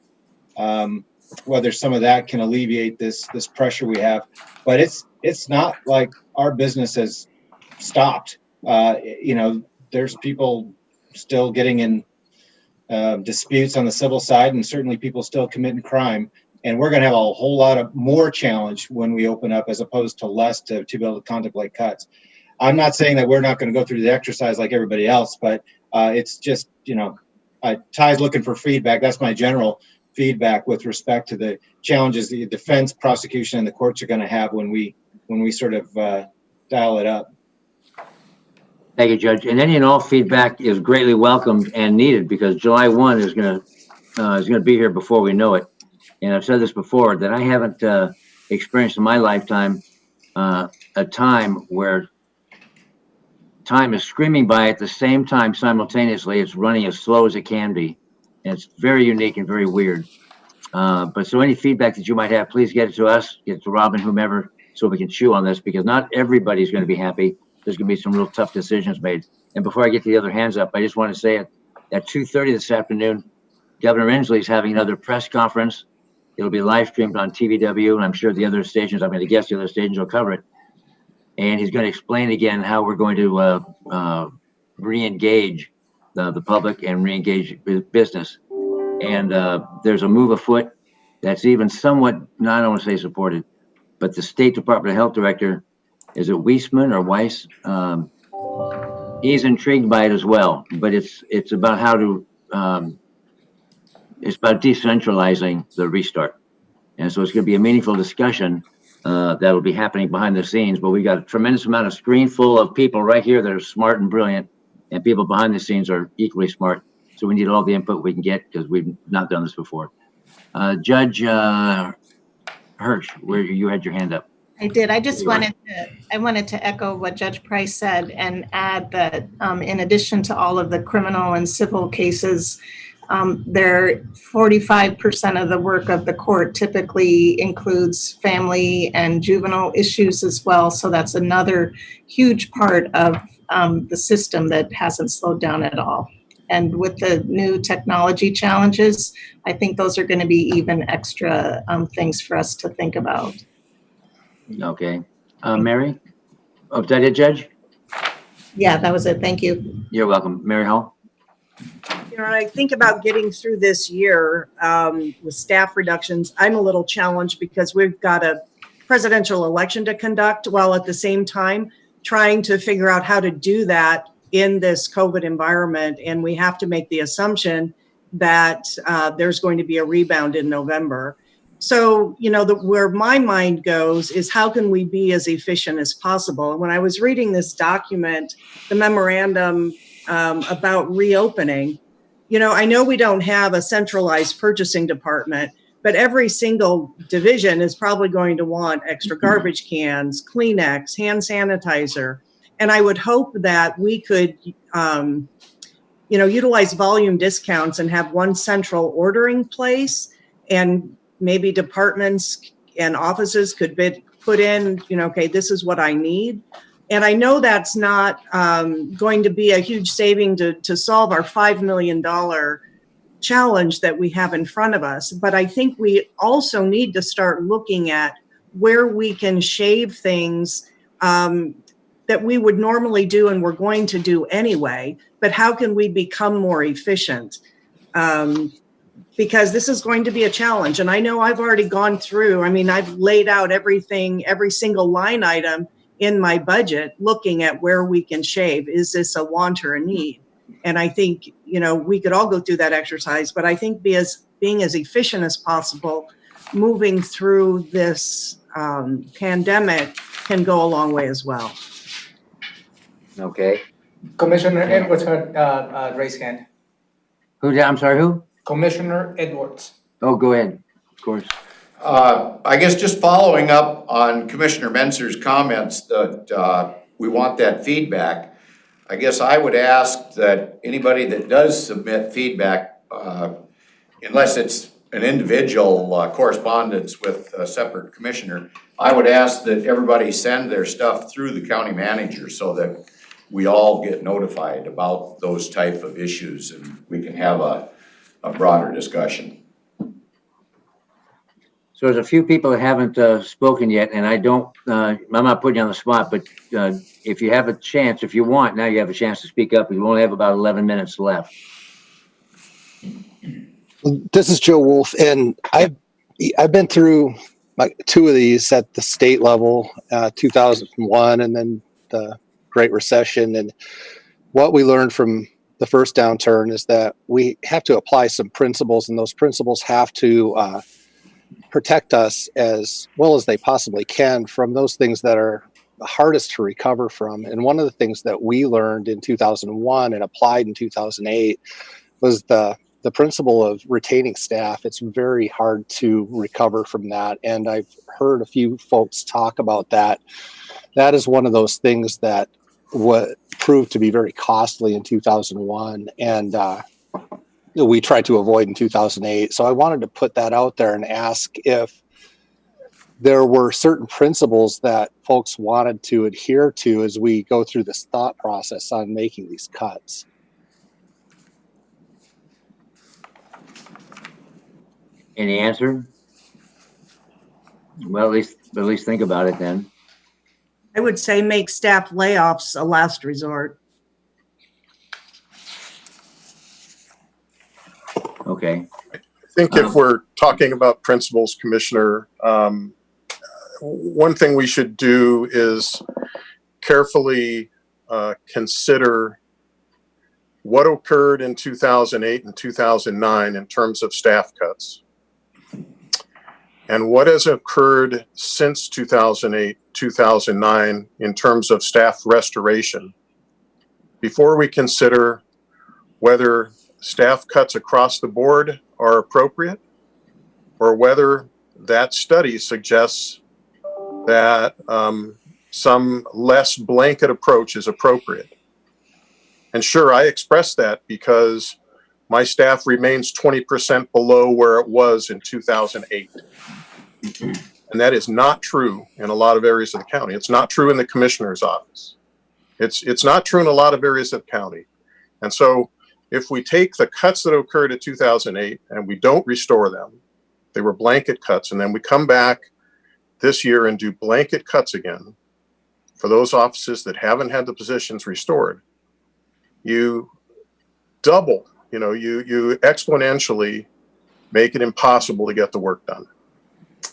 Speaker 9: whether some of that can alleviate this pressure we have. But it's not like our business has stopped. There's people still getting in disputes on the civil side, and certainly people still committing crime. And we're going to have a whole lot of more challenge when we open up, as opposed to less to be able to contemplate cuts. I'm not saying that we're not going to go through the exercise like everybody else, but it's just, Ty's looking for feedback. That's my general feedback with respect to the challenges the defense, prosecution, and the courts are going to have when we sort of dial it up.
Speaker 2: Thank you, Judge. And any and all feedback is greatly welcomed and needed, because July 1 is going to be here before we know it. And I've said this before, that I haven't experienced in my lifetime a time where time is screaming by at the same time simultaneously. It's running as slow as it can be. And it's very unique and very weird. But so any feedback that you might have, please get it to us, get it to Robin, whomever, so we can chew on this, because not everybody's going to be happy. There's going to be some real tough decisions made. And before I get to the other hands up, I just want to say at 2:30 this afternoon, Governor Inslee is having another press conference. It'll be live streamed on TVW, and I'm sure the other stations, I'm going to guess the other stations will cover it. And he's going to explain again how we're going to re-engage the public and re-engage business. And there's a move afoot that's even somewhat, I don't want to say supported, but the State Department of Health Director, is it Weissman or Weiss? He's intrigued by it as well, but it's about how to, it's about decentralizing the restart. And so it's going to be a meaningful discussion that'll be happening behind the scenes, but we got a tremendous amount of screen full of people right here that are smart and brilliant, and people behind the scenes are equally smart. So we need all the input we can get, because we've not done this before. Judge Hirsch, where you had your hand up.
Speaker 7: I did. I just
Speaker 2: You're right.
Speaker 7: wanted to echo what Judge Price said and add that in addition to all of the criminal and civil cases, 45% of the work of the court typically includes family and juvenile issues as well. So that's another huge part of the system that hasn't slowed down at all. And with the new technology challenges, I think those are going to be even extra things for us to think about.
Speaker 2: Okay. Mary? Oh, did that it, Judge?
Speaker 7: Yeah, that was it. Thank you.
Speaker 2: You're welcome. Mary Hall?
Speaker 3: You know, when I think about getting through this year with staff reductions, I'm a little challenged because we've got a presidential election to conduct while at the same time trying to figure out how to do that in this COVID environment. And we have to make the assumption that there's going to be a rebound in November. So, you know, where my mind goes is how can we be as efficient as possible? And when I was reading this document, the memorandum about reopening, you know, I know we don't have a centralized purchasing department, but every single division is probably going to want extra garbage cans, Kleenex, hand sanitizer. And I would hope that we could, you know, utilize volume discounts and have one central ordering place, and maybe departments and offices could put in, you know, okay, this is what I need. And I know that's not going to be a huge saving to solve our $5 million challenge that we have in front of us. But I think we also need to start looking at where we can shave things that we would normally do and we're going to do anyway. But how can we become more efficient? Because this is going to be a challenge. And I know I've already gone through, I mean, I've laid out everything, every single line item in my budget, looking at where we can shave. Is this a want or a need? And I think, you know, we could all go through that exercise, but I think being as efficient as possible, moving through this pandemic can go a long way as well.
Speaker 2: Okay.
Speaker 6: Commissioner Edwards had raised hand.
Speaker 2: Who did, I'm sorry, who?
Speaker 6: Commissioner Edwards.
Speaker 2: Oh, go ahead, of course.
Speaker 5: I guess just following up on Commissioner Menser's comments that we want that feedback, I guess I would ask that anybody that does submit feedback, unless it's an individual correspondence with a separate commissioner, I would ask that everybody send their stuff through the county manager so that we all get notified about those type of issues and we can have a broader discussion.
Speaker 2: So there's a few people that haven't spoken yet, and I don't, I'm not putting you on the spot, but if you have a chance, if you want, now you have a chance to speak up. We only have about 11 minutes left.
Speaker 20: This is Joe Wolf, and I've been through like two of these at the state level, 2001, and then the Great Recession. And what we learned from the first downturn is that we have to apply some principles, and those principles have to protect us as well as they possibly can from those things that are the hardest to recover from. And one of the things that we learned in 2001 and applied in 2008 was the principle of retaining staff. It's very hard to recover from that. And I've heard a few folks talk about that. That is one of those things that proved to be very costly in 2001. And we tried to avoid in 2008. So I wanted to put that out there and ask if there were certain principles that folks wanted to adhere to as we go through this thought process on making these cuts.
Speaker 2: Any answer? Well, at least think about it then.
Speaker 3: I would say make staff layoffs a last resort.
Speaker 2: Okay.
Speaker 10: I think if we're talking about principles, Commissioner, one thing we should do is carefully consider what occurred in 2008 and 2009 in terms of staff cuts, and what has occurred since 2008, 2009 in terms of staff restoration before we consider whether staff cuts across the board are appropriate or whether that study suggests that some less blanket approach is appropriate. And sure, I express that because my staff remains 20% below where it was in 2008. And that is not true in a lot of areas of the county. It's not true in the commissioner's office. It's not true in a lot of areas of the county. And so if we take the cuts that occurred in 2008 and we don't restore them, they were blanket cuts, and then we come back this year and do blanket cuts again for those offices that haven't had the positions restored, you double, you exponentially make it impossible to get the work done.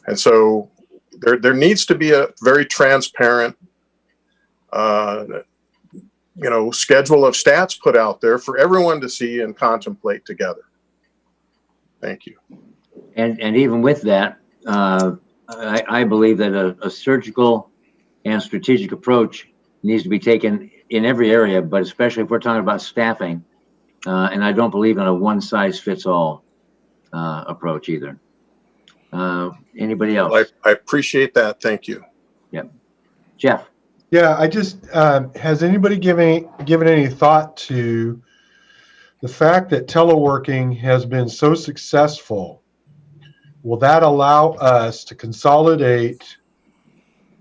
Speaker 10: And so there needs to be a very transparent, schedule of stats put out there for everyone to see and contemplate together. Thank you.
Speaker 2: And even with that, I believe that a surgical and strategic approach needs to be taken in every area, but especially if we're talking about staffing. And I don't believe in a one-size-fits-all approach either. Anybody else?
Speaker 10: Well, I appreciate that. Thank you.
Speaker 2: Yep. Jeff.
Speaker 12: Yeah, I just, has anybody given any thought to the fact that teleworking has been so successful? Will that allow us to consolidate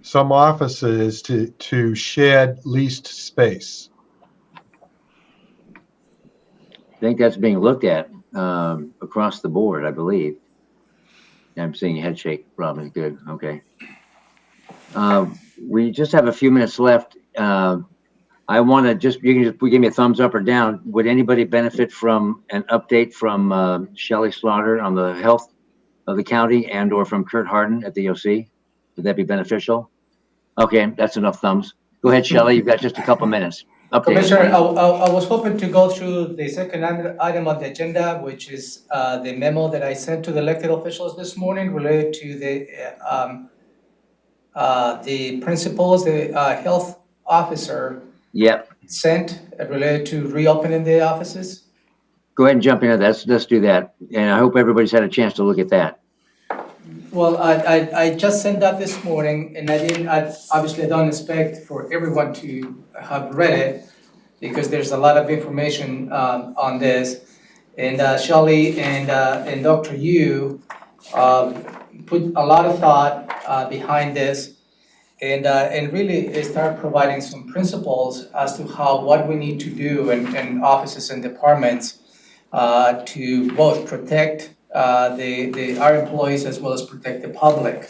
Speaker 12: some offices to shed leased space?
Speaker 2: I think that's being looked at across the board, I believe. I'm seeing a head shake. Robin, good. Okay. We just have a few minutes left. I want to you can give me a thumbs up or down. Would anybody benefit from an update from Shelley Slaughter on the health of the county and or from Kurt Harden at the OC? Would that be beneficial? Okay, that's enough thumbs. Go ahead, Shelley. You've got just a couple minutes. Update.
Speaker 6: Commissioner, I was hoping to go through the second item on the agenda, which is the memo that I sent to the elected officials this morning related to the principals, the health officer sent related to reopening the offices.
Speaker 2: Go ahead and jump into that. Let's do that. And I hope everybody's had a chance to look at that.
Speaker 6: Well, I just sent that this morning, and I obviously don't expect for everyone to have read it because there's a lot of information on this. And Shelley and Dr. Yu put a lot of thought behind this, and really start providing some principles as to what we need to do in offices and departments to both protect our employees as well as protect the public.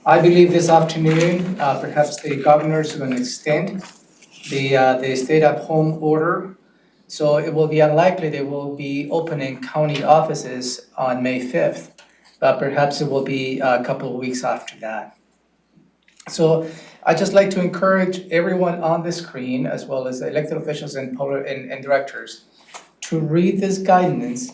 Speaker 6: I believe this afternoon, perhaps the governors are going to extend the stay-at-home order. So it will be unlikely they will be opening county offices on May 5th, but perhaps it will be a couple of weeks after that. So I'd just like to encourage everyone on the screen, as well as the elected officials and directors, to read this guidance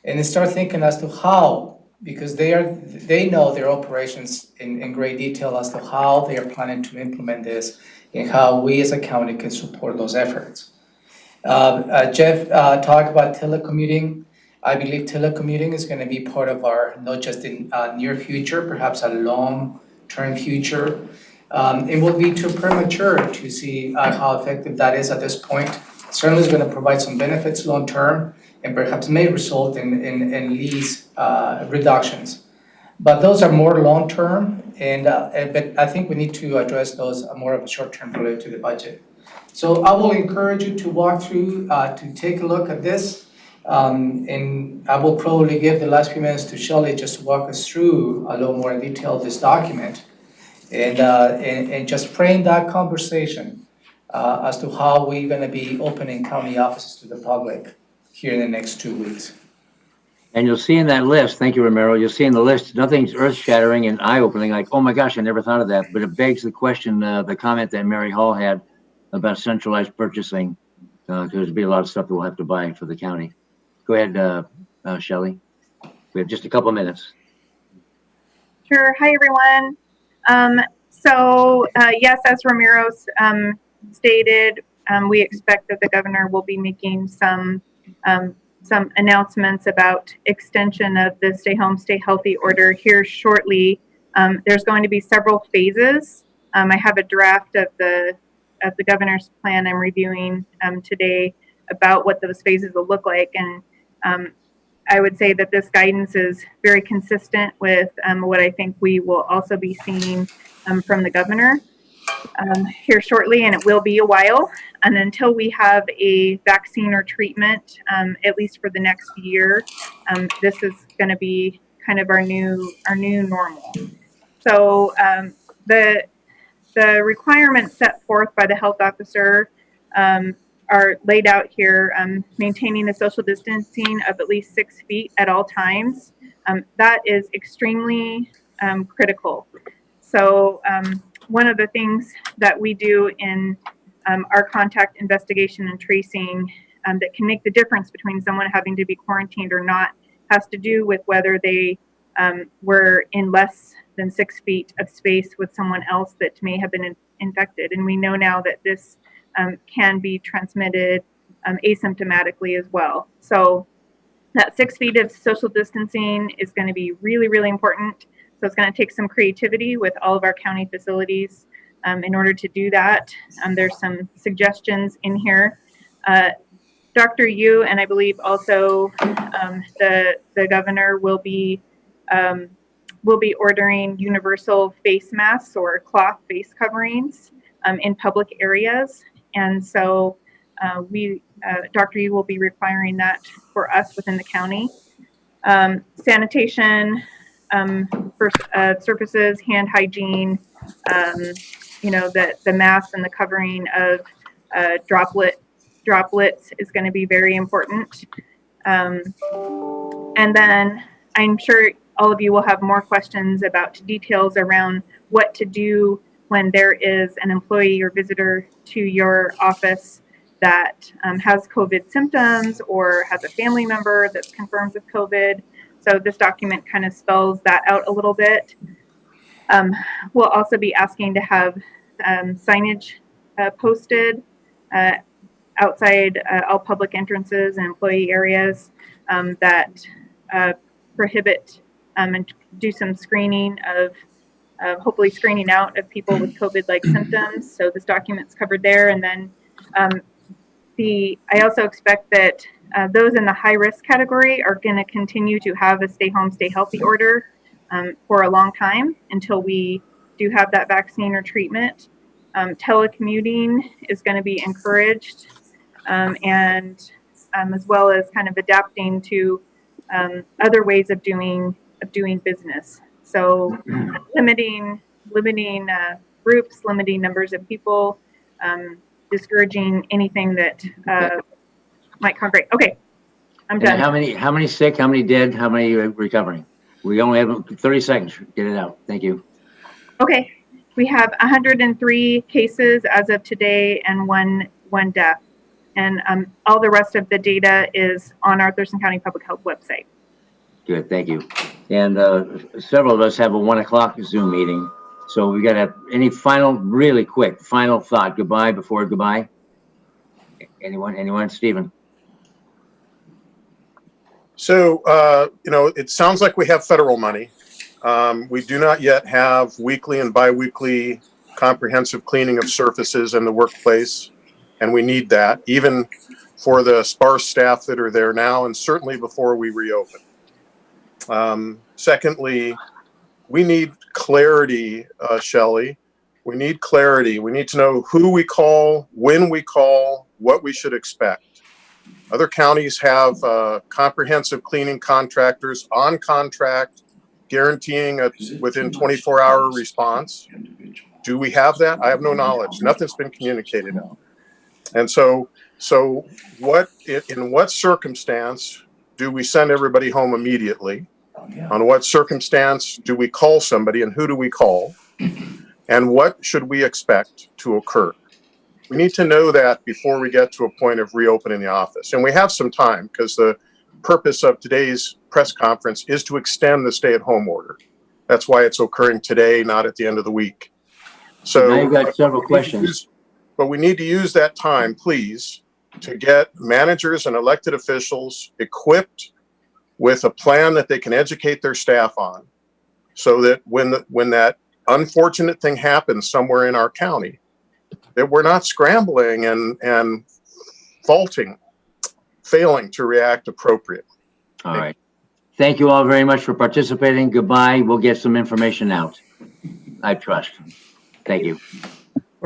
Speaker 6: and start thinking as to how, because they know their operations in great detail as to how they are planning to implement this and how we as a county can support those efforts. Jeff talked about telecommuting. I believe telecommuting is going to be part of our, not just in near future, perhaps a long-term future. It will be too premature to see how effective that is at this point. Certainly is going to provide some benefits long-term and perhaps may result in lease reductions. But those are more long-term, but I think we need to address those more of a short-term related to the budget. So I will encourage you to walk through, to take a look at this. And I will probably give the last few minutes to Shelley just to walk us through a little more in detail this document and just frame that conversation as to how we're going to be opening county offices to the public here in the next 2 weeks.
Speaker 2: And you'll see in that list, thank you, Romero, you'll see in the list, nothing's earth-shattering and eye-opening, like, oh my gosh, I never thought of that. But it begs the question, the comment that Mary Hall had about centralized purchasing, because there'll be a lot of stuff that we'll have to buy for the county. Go ahead, Shelley. We have just a couple of minutes.
Speaker 11: Sure. Hi, everyone. Yes, as Ramiro stated, we expect that the governor will be making some some announcements about extension of the Stay Home, Stay Healthy order here shortly. There's going to be several phases. I have a draft of the governor's plan I'm reviewing today about what those phases will look like, and I would say that this guidance is very consistent with what I think we will also be seeing from the governor here shortly, and it will be a while. And until we have a vaccine or treatment, at least for the next year, this is going to be kind of our new normal. So the requirements set forth by the health officer are laid out here, maintaining a social distancing of at least 6 feet at all times. That is extremely critical. So one of the things that we do in our contact investigation and tracing that can make the difference between someone having to be quarantined or not has to do with whether they were in less than 6 feet of space with someone else that may have been infected. And we know now that this can be transmitted asymptomatically as well. So that 6 feet of social distancing is going to be really, really important. So it's going to take some creativity with all of our county facilities in order to do that. There's some suggestions in here. Dr. Yu, and I believe also the governor will be ordering universal face masks or cloth face coverings in public areas. And so Dr. Yu will be requiring that for us within the county. Sanitation for surfaces, hand hygiene, the mask and the covering of droplets is going to be very important. And then I'm sure all of you will have more questions about details around what to do when there is an employee or visitor to your office that has COVID symptoms or has a family member that's confirmed with COVID. So this document kind of spells that out a little bit. We'll also be asking to have signage posted outside all public entrances and employee areas that prohibit and do some screening of hopefully screening out of people with COVID-like symptoms. So this document's covered there. And then I also expect that those in the high risk category are going to continue to have a stay home, stay healthy order for a long time until we do have that vaccine or treatment. Telecommuting is going to be encouraged, and as well as kind of adapting to other ways of doing business. So limiting groups, limiting numbers of people, discouraging anything that might congregate. Okay, I'm done.
Speaker 2: And how many sick, how many dead, how many recovering? We only have 30 seconds. Get it out. Thank you.
Speaker 11: Okay, we have 103 cases as of today and one death. And all the rest of the data is on our Thurston County Public Health website.
Speaker 2: Good, thank you. And several of us have a 1 o'clock Zoom meeting. So we got to have any really quick final thought, before goodbye? Anyone? Stephen?
Speaker 10: So, it sounds like we have federal money. We do not yet have weekly and biweekly comprehensive cleaning of surfaces in the workplace. And we need that, even for the sparse staff that are there now, and certainly before we reopen. Secondly, we need clarity, Shelley. We need clarity. We need to know who we call, when we call, what we should expect. Other counties have comprehensive cleaning contractors on contract, guaranteeing a within 24-hour response. Do we have that? I have no knowledge. Nothing's been communicated out. And so in what circumstance do we send everybody home immediately? On what circumstance do we call somebody, and who do we call? And what should we expect to occur? We need to know that before we get to a point of reopening the office. And we have some time, because the purpose of today's press conference is to extend the stay-at-home order. That's why it's occurring today, not at the end of the week. So
Speaker 2: now you've got several questions.
Speaker 10: But we need to use that time, please, to get managers and elected officials equipped with a plan that they can educate their staff on, so that when that unfortunate thing happens somewhere in our county, that we're not scrambling and failing to react appropriately.
Speaker 2: All right. Thank you all very much for participating. Goodbye. We'll get some information out, I trust. Thank you.